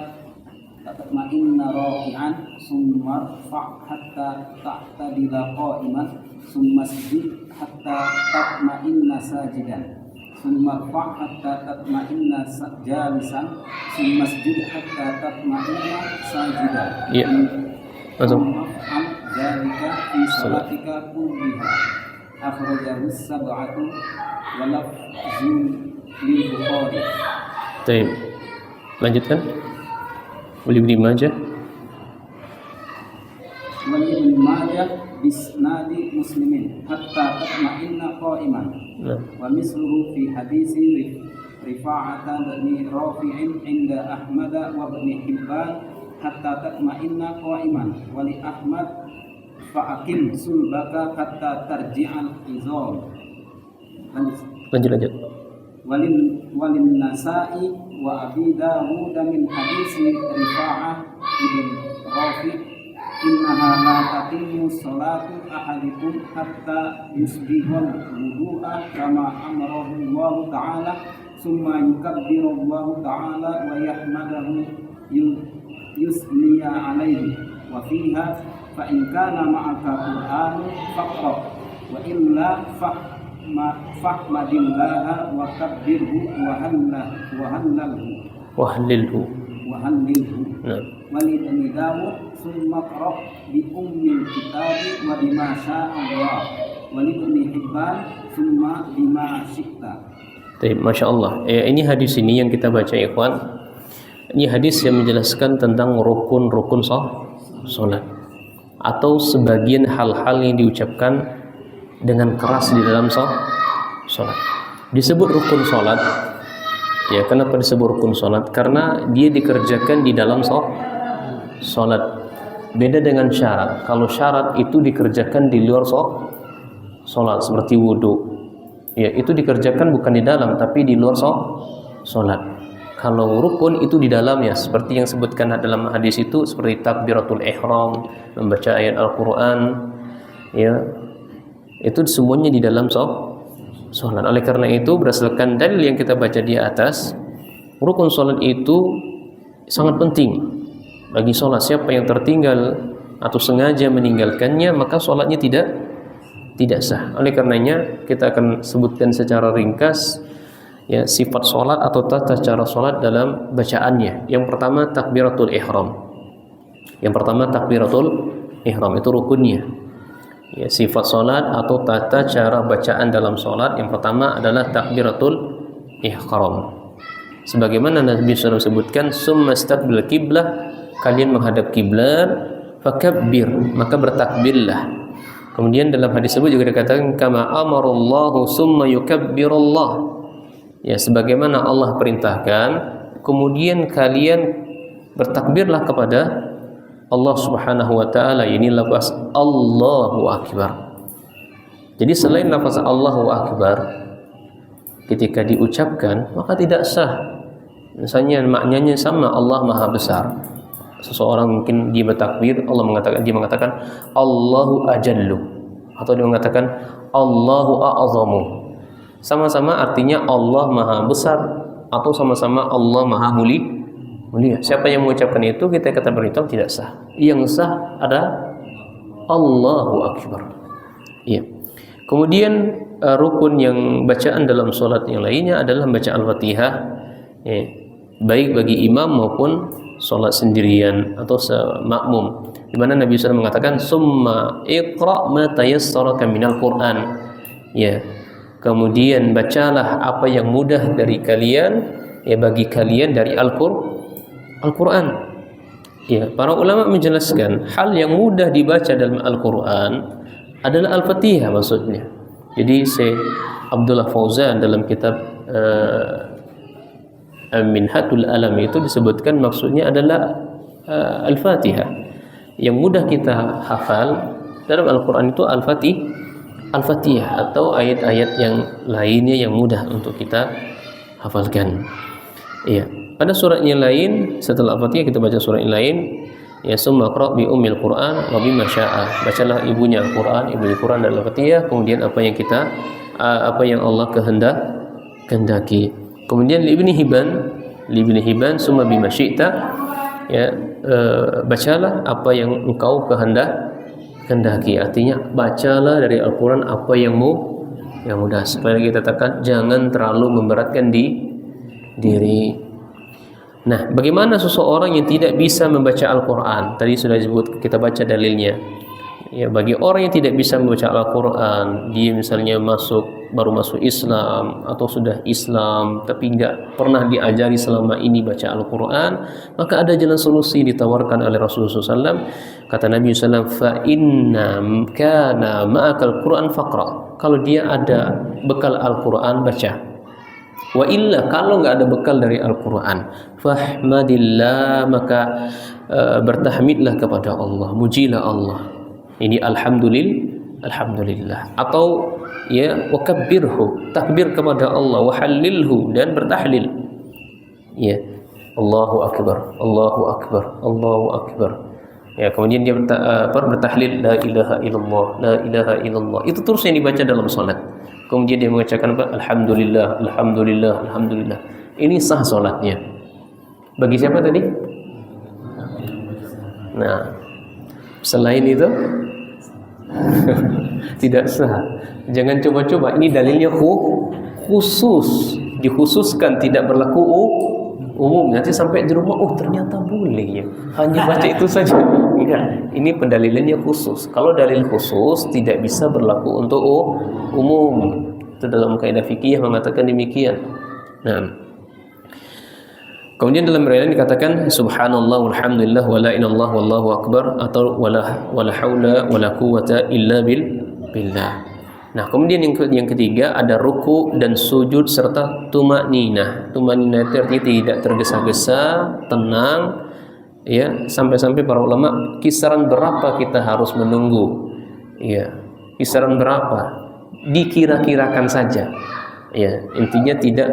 tatma'inna raki'an thumma hatta ta'tadila qa'iman thumma isjud hatta tatma'inna sajidan summa hatta tatma'inna jalisan summa sujud hatta tatma'inna sajidan. Iya. Langsung. An zalika fi salatika kulliha. Akhrajahu sab'atu wa lafzun lil Bukhari. Baik. Lanjutkan. Ibnu Majah. Ibnu Majah bisnadi Muslimin hatta tatma'inna qa'iman. Nah. Wa misluhu fi hadisi Rifa'ata bin Rafi'in inda Ahmad wa Ibn Hibban hatta tatma'inna qa'iman. Wa li Ahmad fa'akim sulbaka hatta tarji'al izam. Lanjut. Walin Nasa'i wa Abi Dawud min hadisi Rifa'ah ibn Rafi' innaha la tatimmu salatu ahadikum hatta yusbihal wudu'a kama amarahu Allah ta'ala summa yukabbiru Allah ta'ala wa yahmadahu yusniya alaihi wa fiha fa in kana ma'aka Qur'anu faqra wa illa fahmadillaha wa kabbirhu wa hallilhu walibni Dawud summa qra' bi ummil kitabi wa bima syaa Allah walibni Hibban summa bima syi'ta. Baik, Masya Allah. Ini hadis ini yang kita baca, ikhwan. Ini hadis yang menjelaskan tentang rukun-rukun salat atau sebagian hal-hal yang diucapkan dengan keras di dalam salat. Disebut rukun salat. Ya, kenapa disebut rukun salat? Karena dia dikerjakan di dalam salat. Beda dengan syarat. Kalau syarat itu dikerjakan di luar salat, seperti wudu. Ya, itu dikerjakan bukan di dalam tapi di luar salat. Kalau rukun itu di dalamnya, seperti yang sebutkan dalam hadis itu, seperti takbiratul ihram, membaca ayat Al-Qur'an, ya. Itu semuanya di dalam salat. Oleh karena itu, berdasarkan dalil yang kita baca di atas, rukun salat itu sangat penting bagi salat. Siapa yang tertinggal atau sengaja meninggalkannya, maka salatnya tidak sah. Oleh karenanya, kita akan sebutkan secara ringkas ya sifat salat atau tata cara salat dalam bacaannya. Yang pertama takbiratul ihram. Itu rukunnya. Ya, sifat salat atau tata cara bacaan dalam salat yang pertama adalah takbiratul ihram. Sebagaimana Nabi SAW sebutkan, summastaqbil qiblah, kalian menghadap kiblat, fakabbir, maka bertakbirlah. Kemudian dalam hadis tersebut juga dikatakan kama amarallahu summa yukabbirullah. Ya, sebagaimana Allah perintahkan, kemudian kalian bertakbirlah kepada Allah Subhanahu wa taala. Ini lafaz Allahu Akbar. Jadi selain lafaz Allahu Akbar ketika diucapkan maka tidak sah. Misalnya maknanya sama, Allah Maha Besar. Seseorang mungkin dia bertakbir, dia mengatakan Allahu Ajallu, atau dia mengatakan Allahu A'zamu. Sama-sama artinya Allah Maha Besar atau sama-sama Allah Maha mulia. Siapa yang mengucapkan itu kita kata beritahu tidak sah. Yang sah ada Allahu Akbar. Iya. Kemudian rukun yang bacaan dalam salat yang lainnya adalah membaca Al-Fatihah, ya, baik bagi imam maupun salat sendirian atau makmum. Di mana Nabi SAW mengatakan summa iqra' ma tayassara minal Qur'an. Ya. Kemudian bacalah apa yang mudah dari kalian, ya bagi kalian dari Al-Quran. Ya, para ulama menjelaskan hal yang mudah dibaca dalam Al-Quran adalah Al-Fatihah maksudnya. Jadi Syekh Abdullah Fauzan dalam kitab Minhatul Alam itu disebutkan maksudnya adalah Al-Fatihah. Yang mudah kita hafal dalam Al-Quran itu Al-Fatihah atau ayat-ayat yang lainnya yang mudah untuk kita hafalkan. Iya. Pada surat yang lain setelah Al-Fatihah kita baca surat yang lain, ya summa qra' bi ummil Qur'an wa bima syaa. Bacalah ibunya Al-Qur'an, ibunya Qur'an dan Al-Fatihah, kemudian apa yang Allah kehendaki. Kemudian li Ibni Hibban summa bima syi'ta, ya bacalah apa yang engkau kehendaki. Artinya bacalah dari Al-Qur'an apa yang mudah. Supaya kita katakan jangan terlalu memberatkan diri. Nah, bagaimana seseorang yang tidak bisa membaca Al-Quran? Tadi sudah disebut, kita baca dalilnya. Ya, bagi orang yang tidak bisa membaca Al-Quran, dia misalnya baru masuk Islam atau sudah Islam tapi nggak pernah diajari selama ini baca Al-Quran, maka ada jalan solusi ditawarkan oleh Rasulullah SAW. Kata Nabi SAW, fa inna kana ma'akal Quran faqra. Kalau dia ada bekal Al-Quran, baca. Wa illa, kalau nggak ada bekal dari Al-Quran, fahmadillah, maka bertahmidlah kepada Allah, mujilah Allah. Ini alhamdulillah, atau ya wakabbirhu, takbir kepada Allah, wahallilhu, dan bertahlil. Ya, Allahu akbar, Allahu akbar, Allahu akbar. Ya, kemudian dia bertahlil la ilaha illallah, la ilaha illallah. Itu terus yang dibaca dalam salat. Kemudian dia mengucapkan apa? Alhamdulillah, alhamdulillah, alhamdulillah. Ini sah salatnya. Bagi siapa tadi? Nah, selain itu tidak sah. Jangan coba-coba. Ini dalilnya khusus, dikhususkan, tidak berlaku umum. Nanti sampai di rumah, oh ternyata boleh ya, hanya baca itu saja. Enggak, ini pendalilannya khusus. Kalau dalil khusus tidak bisa berlaku untuk umum. Itu dalam kaidah fikih mengatakan demikian. Nah, kemudian dalam riwayat dikatakan subhanallah walhamdulillah wala ilallah wallahu akbar, atau wala haula wala quwata illa billah. Nah, kemudian yang ketiga ada ruku dan sujud serta tumakninah. Tumakninah itu artinya tidak tergesa-gesa, tenang, ya, sampai-sampai para ulama kisaran berapa kita harus menunggu. Ya, kisaran berapa? Dikira-kirakan saja. Ya, intinya tidak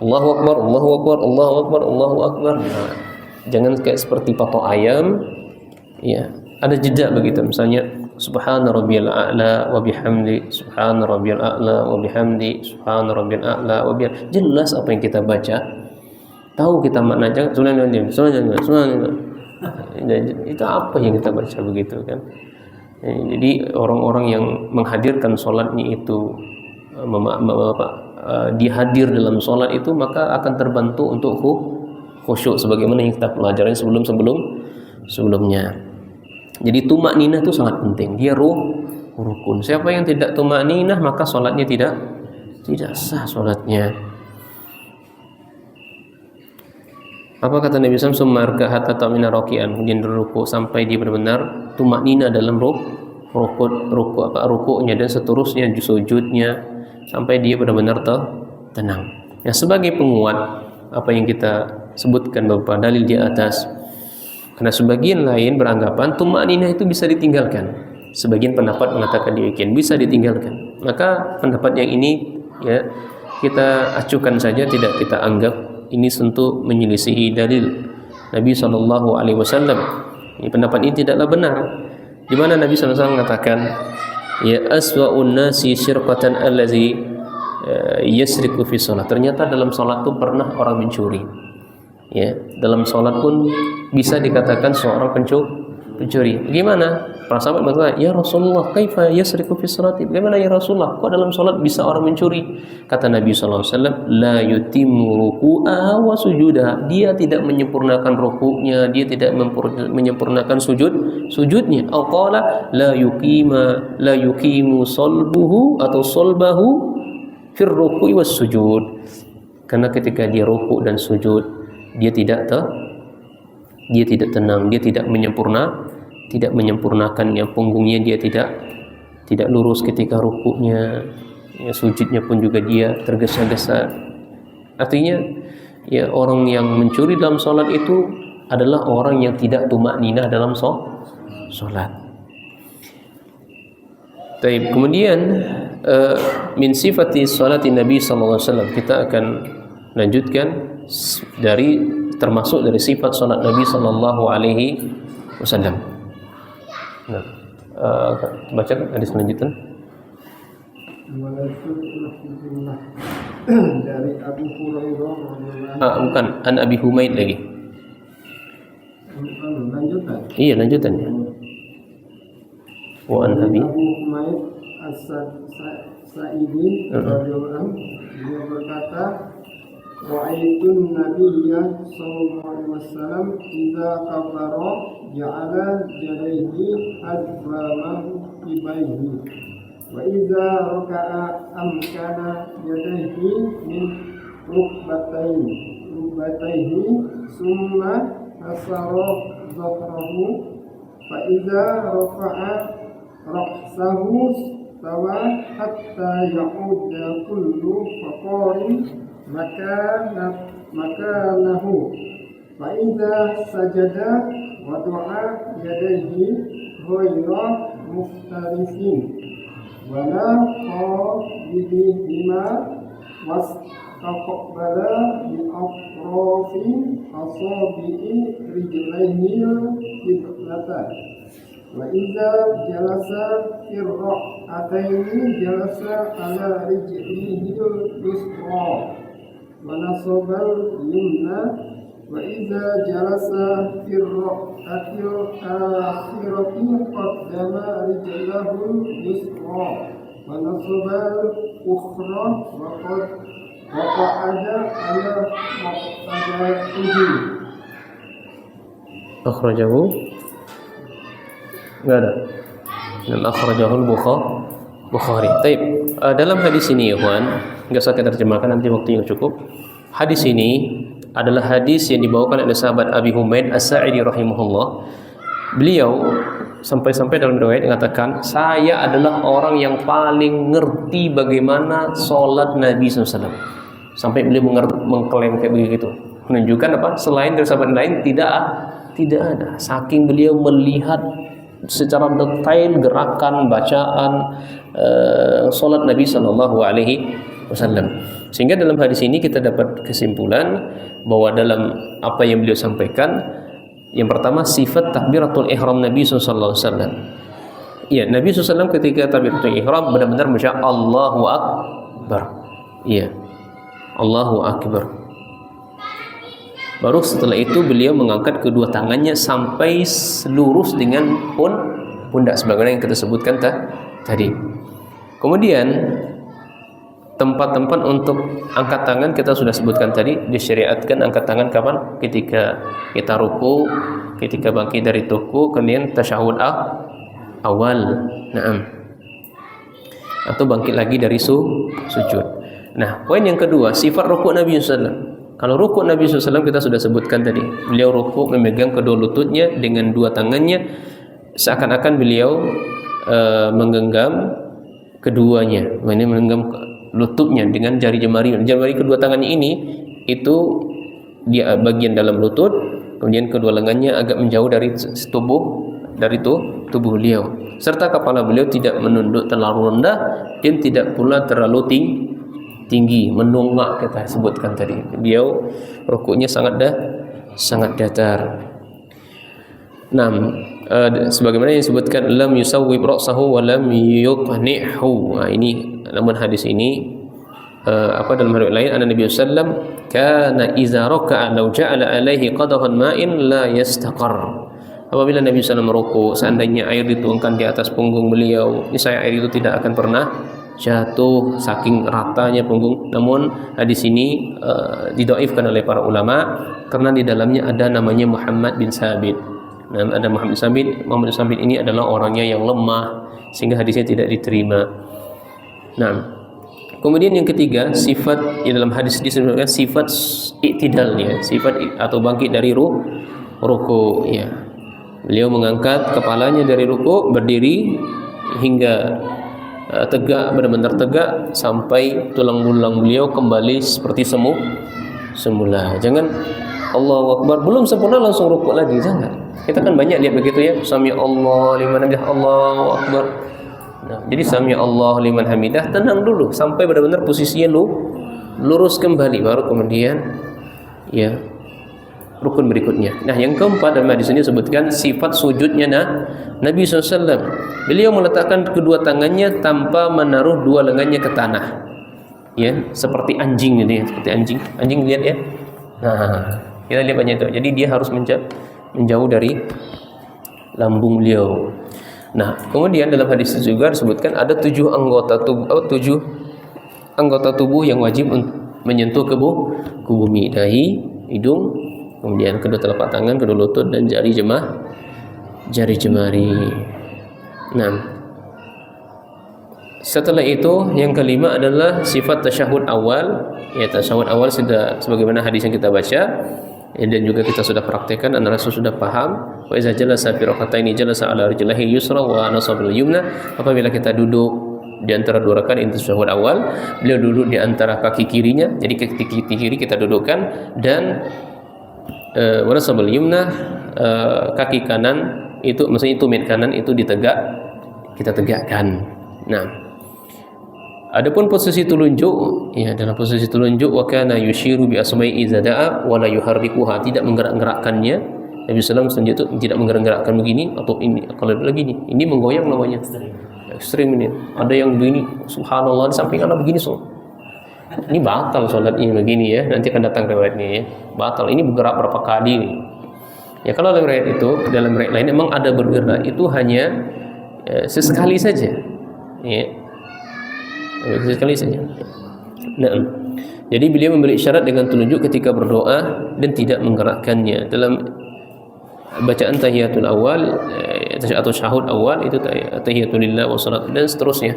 Allahu akbar, Allahu akbar, Allahu akbar, Allahu akbar. Nah, jangan kayak seperti patok ayam. Ya, ada jeda begitu. Misalnya subhana rabbiyal a'la wa bihamdi, subhana rabbiyal a'la wa bihamdi, subhana rabbiyal a'la wa bihamdi. Jelas apa yang kita baca. Tahu kita maknanya. Itu apa yang kita baca begitu kan? Jadi orang-orang yang menghadirkan sholatnya itu dia hadir dalam sholat itu, maka akan terbantu untuk khusyuk sebagaimana yang kita pelajari sebelumnya. Jadi tumakninah itu sangat penting. Dia rukun. Siapa yang tidak tumakninah maka sholatnya tidak sah sholatnya. Apa kata Nabi SAW? Summa hatta ta'mina raki'an, kemudian ruku sampai dia benar-benar tumakninah dalam rukuknya dan seterusnya, sujudnya, sampai dia benar-benar tenang. Ya, sebagai penguat apa yang kita sebutkan beberapa dalil di atas, karena sebagian lain beranggapan tumakninah itu bisa ditinggalkan. Sebagian pendapat mengatakan demikian, bisa ditinggalkan. Maka pendapat yang ini ya kita acuhkan saja, tidak kita anggap ini tentu menyelisihi dalil Nabi SAW. Ini pendapat ini tidaklah benar. Di mana Nabi SAW mengatakan, ya aswa'un nasi syirqatan allazi yasriku fi shalah. Ternyata dalam salat itu pernah orang mencuri. Ya, dalam salat pun bisa dikatakan seorang pencuri. Bagaimana? Para sahabat berkata, ya Rasulullah, kaifa yasriku fi sholati? Bagaimana ya Rasulullah, kok dalam salat bisa orang mencuri? Kata Nabi SAW, la yutimmu ruku'aha wa sujudaha. Dia tidak menyempurnakan rukuknya, dia tidak menyempurnakan sujudnya. Atau qala la yuqimu solbuhu atau solbahu fir ruku'i was sujud. Karena ketika dia rukuk dan sujud, dia tidak tenang, dia tidak menyempurnakannya, punggungnya dia tidak lurus ketika rukuknya, ya, sujudnya pun juga dia tergesa-gesa. Artinya ya orang yang mencuri dalam sholat itu adalah orang yang tidak tumakninah dalam sholat. Baik, kemudian min sifati sholati Nabi SAW, kita akan lanjutkan termasuk dari sifat sholat Nabi SAW. Nah, baca hadis selanjutnya. Dari Abu Hurairah. Bukan, an Abi Humaid lagi. Lanjutan. Iya, lanjutannya. Wa an Abi Humaid As-Sa'idi radhiyallahu anhu, dia berkata, wa'aitun nabiyya sallallahu alaihi wasallam idza kabbara ja'ala yadayhi hadwa mankibayhi wa idza raka'a amkana yadayhi min rukbatayhi summa nasara dhahrahu fa idza rafa'a ra'sahu tawa hatta ya'uda kullu faqarin makanahu fa idza sajada wada'a yadayhi ghayra muftarisin wala qabidihima wastaqbala bi atrafi asabi'i rijlaihi qiblatan wa idza jalasa fi ra'ataini jalasa ala rijlihi yusra wa nasabal yumna wa idza jalasa fi ra'atil akhirati qaddama rijlahu yusra wa nasabal ukhra wa qa'ada ala maq'adatihi. Akhrajahu enggak ada. Dan akhrajahul Bukhari. Baik, dalam hadis ini ikhwan, enggak usah kita terjemahkan, nanti waktunya cukup. Hadis ini adalah hadis yang dibawakan oleh sahabat Abi Humaid As-Sa'idi rahimahullah. Beliau sampai-sampai dalam riwayat mengatakan, saya adalah orang yang paling ngerti bagaimana sholat Nabi SAW. Sampai beliau mengklaim kayak begitu, menunjukkan apa? Selain dari sahabat lain tidak ada. Saking beliau melihat secara detail gerakan bacaan sholat Nabi Sallallahu Alaihi Wasallam. Sehingga dalam hadis ini kita dapat kesimpulan bahwa dalam apa yang beliau sampaikan, yang pertama sifat takbiratul ihram Nabi Sallallahu Alaihi Wasallam. Ya, Nabi SAW ketika takbiratul ihram benar-benar baca Allahu Akbar. Iya, Allahu Akbar. Baru setelah itu beliau mengangkat kedua tangannya sampai lurus dengan pundak sebagaimana yang kita sebutkan tadi. Kemudian tempat-tempat untuk angkat tangan kita sudah sebutkan tadi. Disyariatkan angkat tangan kapan? Ketika kita ruku, ketika bangkit dari ruku, kemudian tasyahud awal. Naam. Atau bangkit lagi dari sujud. Nah, poin yang kedua, sifat ruku Nabi SAW. Kalau rukuk Nabi SAW kita sudah sebutkan tadi. Beliau rukuk memegang kedua lututnya dengan dua tangannya, seakan-akan beliau menggenggam keduanya. Ini menggenggam lututnya dengan jari jemari. Jemari kedua tangannya ini itu dia bagian dalam lutut, kemudian kedua lengannya agak menjauh dari tubuh beliau. Serta kepala beliau tidak menunduk terlalu rendah dan tidak pula terlalu tinggi, menunggak kita sebutkan tadi. Beliau rukuknya sangat datar. Sebagaimana yang disebutkan lam yusawwib ra'sahu wa lam yuqni'hu. Ini namun hadis ini dalam riwayat lain Nabi sallallahu kana idza raka'a law ja'ala alaihi qadahan ma'in la yastaqar. Apabila Nabi SAW merukuk, seandainya air dituangkan di atas punggung beliau, niscaya air itu tidak akan pernah jatuh saking ratanya punggung. Namun hadis ini didhaifkan oleh para ulama karena di dalamnya ada namanya Muhammad bin Sabit. Dan ada Muhammad bin Sabit ini adalah orangnya yang lemah sehingga hadisnya tidak diterima. Kemudian yang ketiga, sifat dalam hadis disebutkan sifat i'tidalnya, sifat atau bangkit dari ruku ya. Beliau mengangkat kepalanya dari ruku, berdiri hingga tegak, benar-benar tegak sampai tulang belulang beliau kembali seperti semula. Jangan Allahu Akbar belum sempurna langsung rukuk lagi, jangan. Kita kan banyak lihat begitu ya, sami Allah liman hamidah, Allahu Akbar. Jadi sami Allah liman hamidah, tenang dulu sampai benar-benar posisinya lurus kembali, baru kemudian ya rukun berikutnya. Yang keempat dalam hadis ini disebutkan sifat sujudnya Nabi SAW. Beliau meletakkan kedua tangannya tanpa menaruh dua lengannya ke tanah. Ya, seperti anjing ini, seperti anjing. Anjing lihat ya. Kita lihat banyak itu. Jadi dia harus menjauh dari lambung beliau. Kemudian dalam hadis itu juga disebutkan ada 7 anggota tubuh yang wajib menyentuh ke bumi, dahi, hidung, kemudian kedua telapak tangan, kedua lutut dan jari jari jemari. Nah, setelah itu yang kelima adalah sifat tasyahud awal. Ya, tasyahud awal sudah sebagaimana hadis yang kita baca, ya, dan juga kita sudah praktekkan dan Rasul sudah paham. Wa iza jalasa fi rak'ataini jalasa ala rijlihi yusra wa nasaba al-yumna. Apabila kita duduk di antara dua rakaat itu tasyahud awal, beliau duduk di antara kaki kirinya, jadi kaki kiri kita dudukkan, dan wa nasaba al-yumna, kaki kanan itu maksudnya tumit kanan itu kita tegakkan. Nah, adapun posisi telunjuk, ya, dalam posisi telunjuk wa kana yushiru bi asma'i idza da'a wa la yuharrikuha, tidak menggerak-gerakkannya. Nabi sallallahu alaihi wasallam itu tidak menggerak-gerakkan begini atau ini, kalau lagi ini menggoyang namanya ekstrim ini. Ada yang begini, subhanallah, di samping anak begini, so. Ini batal salatnya begini ya. Nanti akan datang riwayatnya ya. Batal. Ini bergerak berapa kali. Ya, kalau dalam riwayat itu, dalam riwayat lain memang ada bergerak, itu hanya sesekali saja. Ya. Sekali saja. Nah, jadi beliau memberi isyarat dengan telunjuk ketika berdoa dan tidak menggerakkannya. Dalam bacaan tahiyatul awal atau syahud awal itu tahiyatul lillah wa salat dan seterusnya.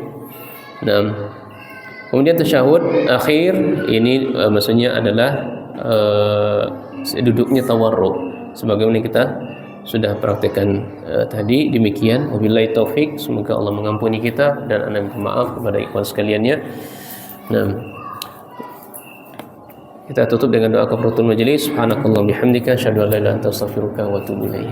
Nah, kemudian tasyahud akhir ini maksudnya adalah duduknya tawarruk sebagaimana kita sudah praktekkan tadi. Demikian, wabillahi taufik, semoga Allah mengampuni kita dan ana minta maaf kepada ikhwan sekaliannya. Nah, kita tutup dengan doa kafaratul majelis. Subhanakallahumma bihamdika asyhadu an la ilaha illa anta astaghfiruka wa atubu ilaik.